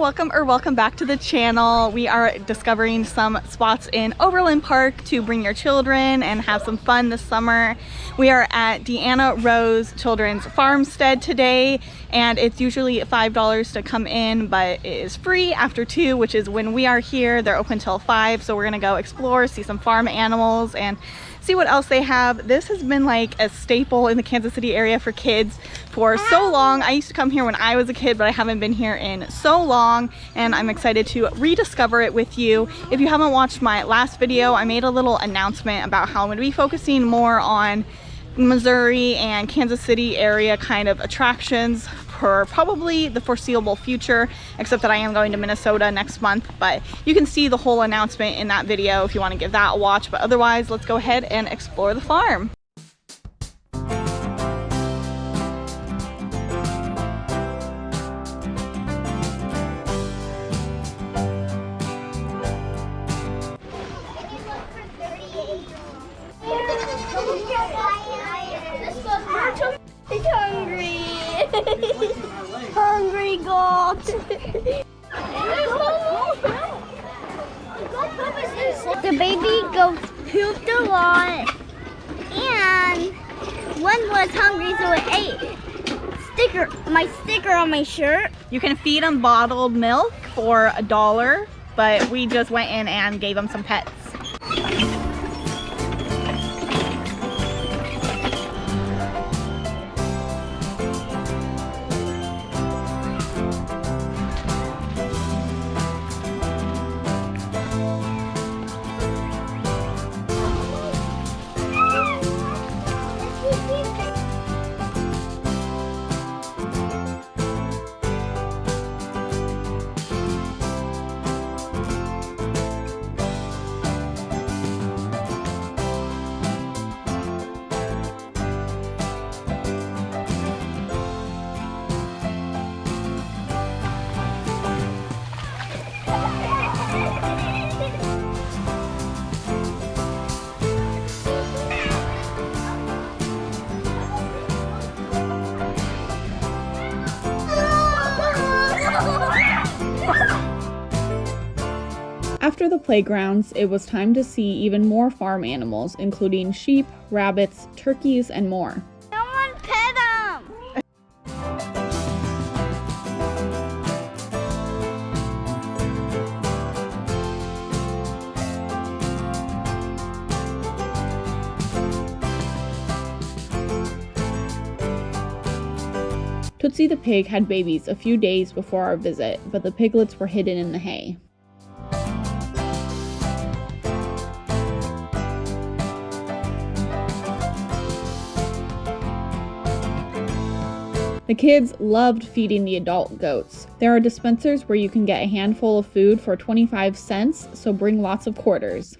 welcome back to the channel. We are discovering some spots in Overland Park to bring your children and have some fun this summer. We are at Deanna Rose Children's Farmstead today, and it's usually $5 to come in, but it is free after 2, which is when we are here. They're open till 5, so we're gonna go explore, see some farm animals, and see what else they have. This has been like a staple in the Kansas City area for kids for so long. I used to come here when I was a kid, but I haven't been here in so long, and I'm excited to rediscover it with you. If you haven't watched my last video, I made a little announcement about how I'm going to be focusing more on Missouri and Kansas City area kind of attractions for probably the foreseeable future, except that I am going to Minnesota next month. But you can see the whole announcement in that video if you want to give that a watch. But otherwise, let's go ahead and explore the farm. It's hungry. Hungry goat. The baby goats pooped a lot, and one was hungry, so it ate my sticker on my shirt. You can feed them bottled milk for $1, but we just went in and gave them some pets. After the playgrounds, it was time to see even more farm animals, including sheep, rabbits, turkeys, and more. Someone pet them. Tootsie the pig had babies a few days before our visit, but the piglets were hidden in the hay. The kids loved feeding the adult goats. There are dispensers where you can get a handful of food for 25 cents, so bring lots of quarters.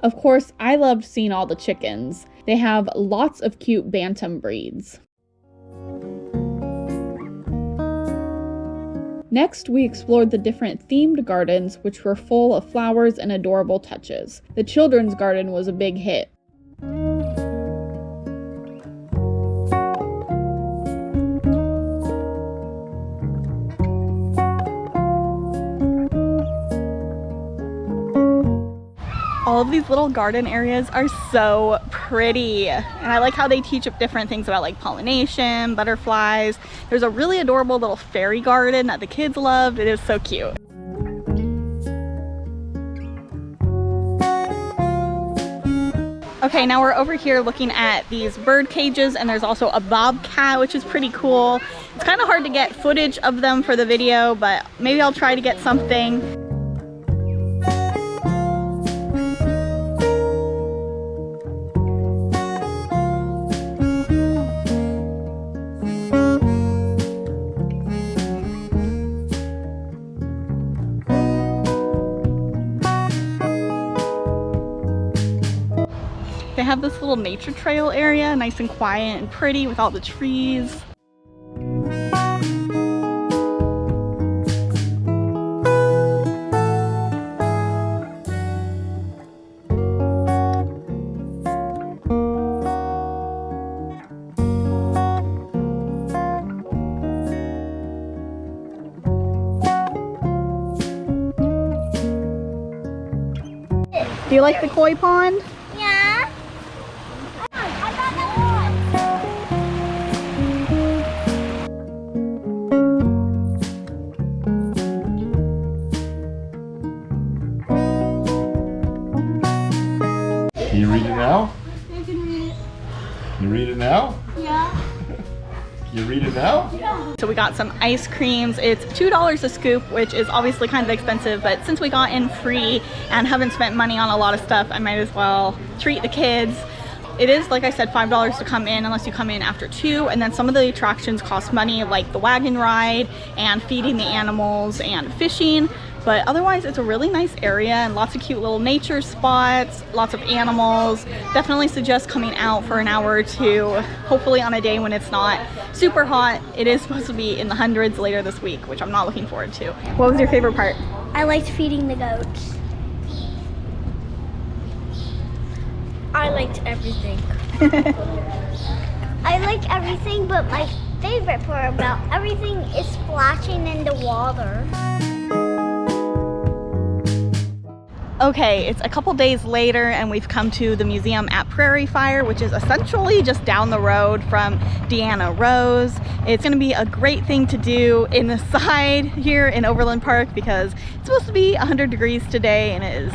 Of course, I loved seeing all the chickens. They have lots of cute bantam breeds. Next, we explored the different themed gardens, which were full of flowers and adorable touches. The children's garden was a big hit. All of these little garden areas are so pretty, and I like how they teach up different things about like pollination, butterflies. There's a really adorable little fairy garden that the kids loved. It is so cute. Okay, now we're over here looking at these bird cages, and there's also a bobcat, which is pretty cool. It's kind of hard to get footage of them for the video, but maybe I'll try to get something. have this little nature trail area, nice and quiet and pretty with all the trees. Do you like the koi pond? Yeah. I got that Can you read it now? I can read it. You read it now? Yeah. You read it now? So we got some ice creams. It's $2 a scoop, which is obviously kind of expensive, but since we got in free and haven't spent money on a lot of stuff, I might as well treat the kids. It is, like I said, $5 to come in unless you come in after 2, and then some of the attractions cost money, like the wagon ride and feeding the animals and fishing. But otherwise, it's a really nice area and lots of cute little nature spots, lots of animals. Definitely suggest coming out for an hour or two, hopefully on a day when it's not super hot. It is supposed to be in the hundreds later this week, which I'm not looking forward to. What was your favorite part? I liked feeding the goats. I liked everything. I like everything, but my favorite part about everything is splashing in the water. Okay, it's a couple days later and we've come to the museum at Prairiefire, which is essentially just down the road from Deanna Rose. It's gonna be a great thing to do in the side here in Overland Park because it's supposed to be 100 degrees today and it is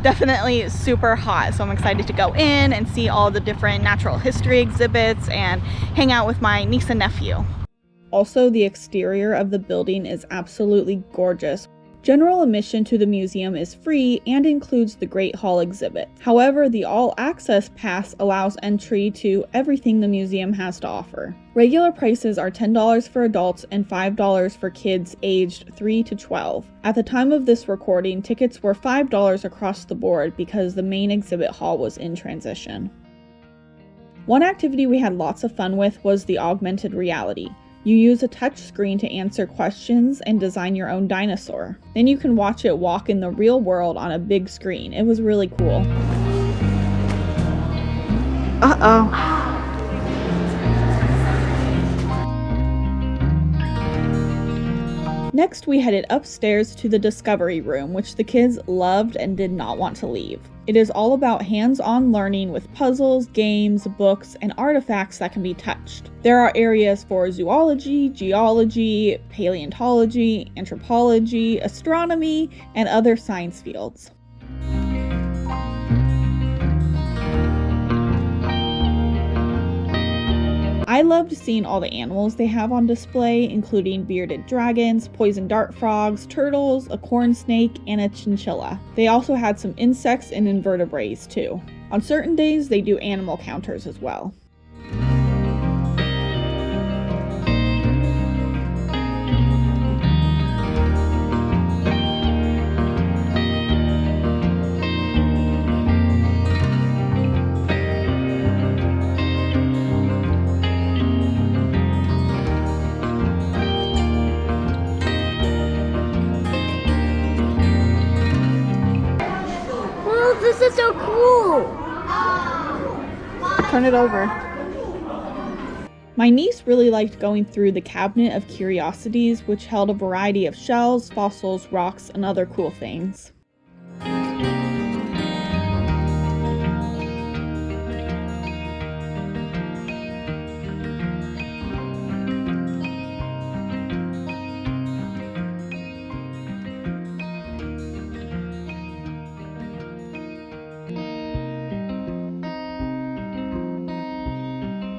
definitely super hot. So I'm excited to go in and see all the different natural history exhibits and hang out with my niece and nephew. Also, the exterior of the building is absolutely gorgeous. General admission to the museum is free and includes the Great Hall exhibit. However, the all-access pass allows entry to everything the museum has to offer. Regular prices are $10 for adults and $5 for kids aged 3 to 12. At the time of this recording, tickets were $5 across the board because the main exhibit hall was in transition. One activity we had lots of fun with was the augmented reality. You use a touch screen to answer questions and design your own dinosaur. Then you can watch it walk in the real world on a big screen. It was really cool. Uh-oh. Next, we headed upstairs to the Discovery Room, which the kids loved and did not want to leave. It is all about hands-on learning with puzzles, games, books, and artifacts that can be touched. There are areas for zoology, geology, paleontology, anthropology, astronomy, and other science fields. I loved seeing all the animals they have on display, including bearded dragons, poison dart frogs, turtles, a corn snake, and a chinchilla. They also had some insects and invertebrates too. On certain days, they do animal counters as well. This is so cool. Turn it over. My niece really liked going through the Cabinet of Curiosities, which held a variety of shells, fossils, rocks, and other cool things.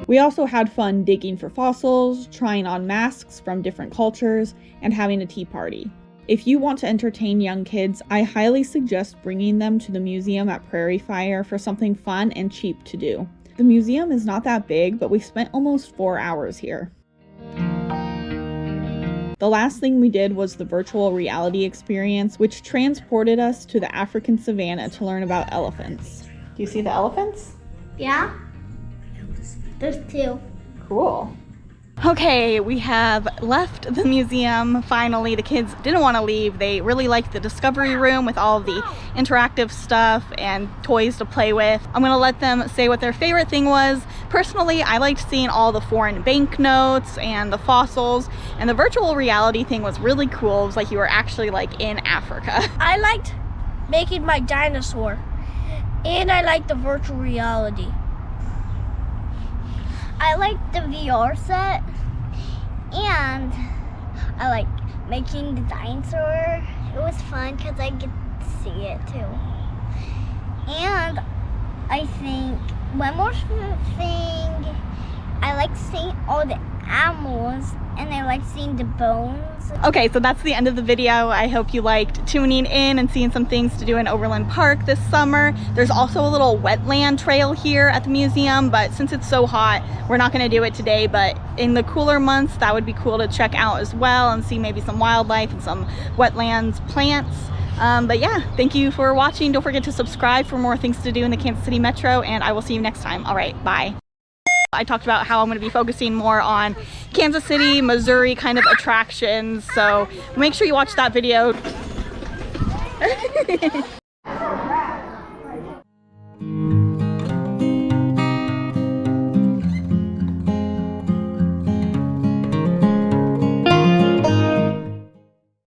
We also had fun digging for fossils, trying on masks from different cultures, and having a tea party. If you want to entertain young kids, I highly suggest bringing them to the museum at Prairiefire for something fun and cheap to do. The museum is not that big, but we spent almost 4 hours here. The last thing we did was the virtual reality experience, which transported us to the African savannah to learn about elephants. Do you see the elephants? Yeah? There's 2. Cool. Okay, we have left the museum finally. The kids didn't want to leave. They really liked the discovery room with all of the interactive stuff and toys to play with. I'm gonna let them say what their favorite thing was. Personally, I liked seeing all the foreign banknotes and the fossils, and the virtual reality thing was really cool. It was like you were actually like in Africa. I liked making my dinosaur, and I liked the virtual reality. I like the VR set, and I like making the dinosaur. It was fun because I get to see it too. And I think one more thing, I like seeing all the animals, and I like seeing the bones. Okay, so that's the end of the video. I hope you liked tuning in and seeing some things to do in Overland Park this summer. There's also a little wetland trail here at the museum, but since it's so hot, we're not gonna do it today, but in the cooler months, that would be cool to check out as well and see maybe some wildlife and some wetlands plants. But yeah, thank you for watching. Don't forget to subscribe for more things to do in the Kansas City Metro, and I will see you next time. All right, bye. I talked about how I'm going to be focusing more on Kansas City, Missouri kind of attractions, so make sure you watch that video.